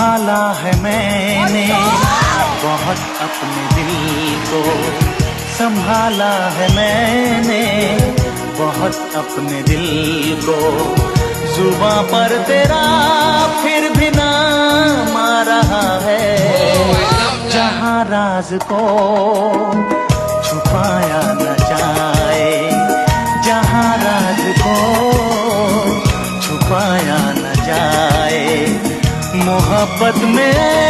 संभाला है मैंने बहुत अपने दिल को, संभाला है मैंने बहुत अपने दिल को। जुबां पर तेरा फिर भी नाम आ रहा है, जहां राज को छुपाया न जाए, जहां राज को छुपाया न जाए। मोहब्बत में